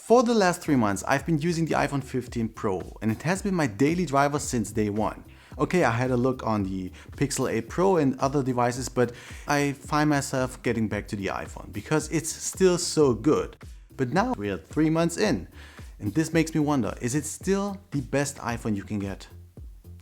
For the last 3 months, I've been using the iPhone 15 Pro and it has been my daily driver since day one. Okay, I had a look on the Pixel 8 Pro and other devices, but I find myself getting back to the iPhone because it's still so good. But now we're 3 months in and this makes me wonder, is it still the best iPhone you can get?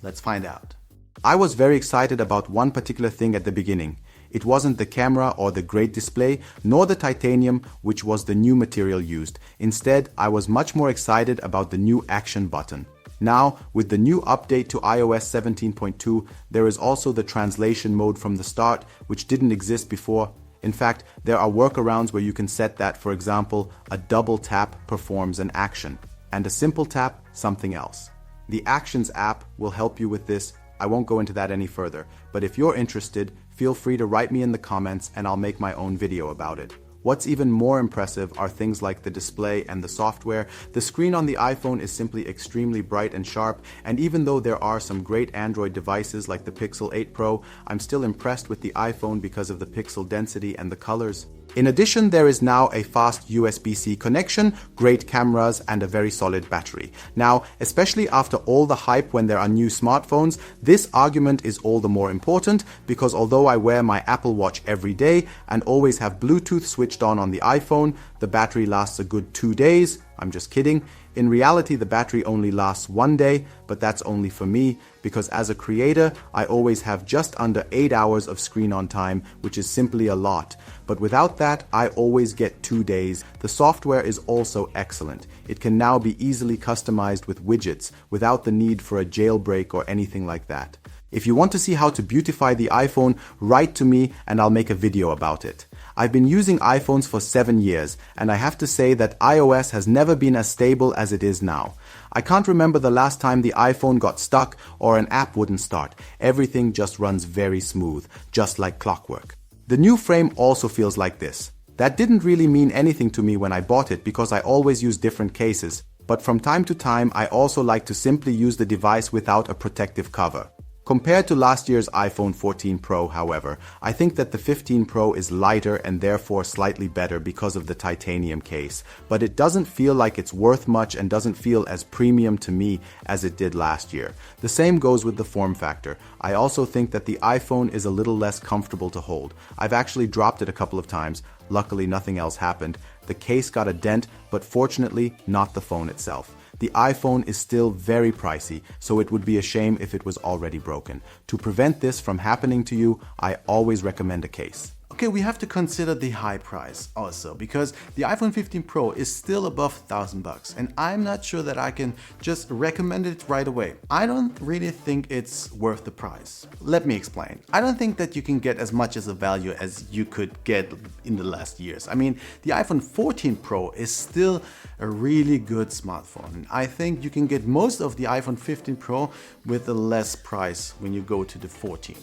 Let's find out. I was very excited about one particular thing at the beginning. It wasn't the camera or the great display, nor the titanium, which was the new material used. Instead, I was much more excited about the new action button. Now, with the new update to iOS 17.2, there is also the translation mode from the start, which didn't exist before. In fact, there are workarounds where you can set that, for example, a double tap performs an action, and a simple tap something else. The Actions app will help you with this. I won't go into that any further, but if you're interested, feel free to write me in the comments and I'll make my own video about it. What's even more impressive are things like the display and the software. The screen on the iPhone is simply extremely bright and sharp, and even though there are some great Android devices like the Pixel 8 Pro, I'm still impressed with the iPhone because of the pixel density and the colors. In addition, there is now a fast USB-C connection, great cameras, and a very solid battery. Now, especially after all the hype when there are new smartphones, this argument is all the more important because although I wear my Apple Watch every day and always have Bluetooth switched on the iPhone, the battery lasts a good 2 days. I'm just kidding. In reality, the battery only lasts 1 day, but that's only for me because as a creator, I always have just under 8 hours of screen on time, which is simply a lot. But without that, I always get 2 days. The software is also excellent. It can now be easily customized with widgets without the need for a jailbreak or anything like that. If you want to see how to beautify the iPhone, write to me and I'll make a video about it. I've been using iPhones for 7 years, and I have to say that iOS has never been as stable as it is now. I can't remember the last time the iPhone got stuck or an app wouldn't start. Everything just runs very smooth, just like clockwork. The new frame also feels like this. That didn't really mean anything to me when I bought it because I always use different cases, but from time to time I also like to simply use the device without a protective cover. Compared to last year's iPhone 14 Pro, however, I think that the 15 Pro is lighter and therefore slightly better because of the titanium case, but it doesn't feel like it's worth much and doesn't feel as premium to me as it did last year. The same goes with the form factor. I also think that the iPhone is a little less comfortable to hold. I've actually dropped it a couple of times. Luckily, nothing else happened. The case got a dent, but fortunately, not the phone itself. The iPhone is still very pricey, so it would be a shame if it was already broken. To prevent this from happening to you, I always recommend a case. Okay, we have to consider the high price also because the iPhone 15 Pro is still above $1,000 and I'm not sure that I can just recommend it right away. I don't really think it's worth the price. Let me explain. I don't think that you can get as much as a value as you could get in the last years. I mean, the iPhone 14 Pro is still a really good smartphone. And I think you can get most of the iPhone 15 Pro with a less price when you go to the 14.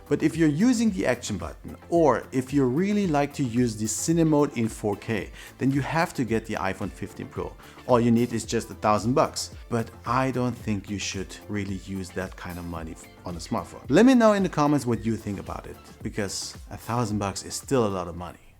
But if you're using the action button or if you really like to use the Cine mode in 4K, then you have to get the iPhone 15 Pro. All you need is just $1,000. But I don't think you should really use that kind of money on a smartphone. Let me know in the comments what you think about it, because $1,000 is still a lot of money.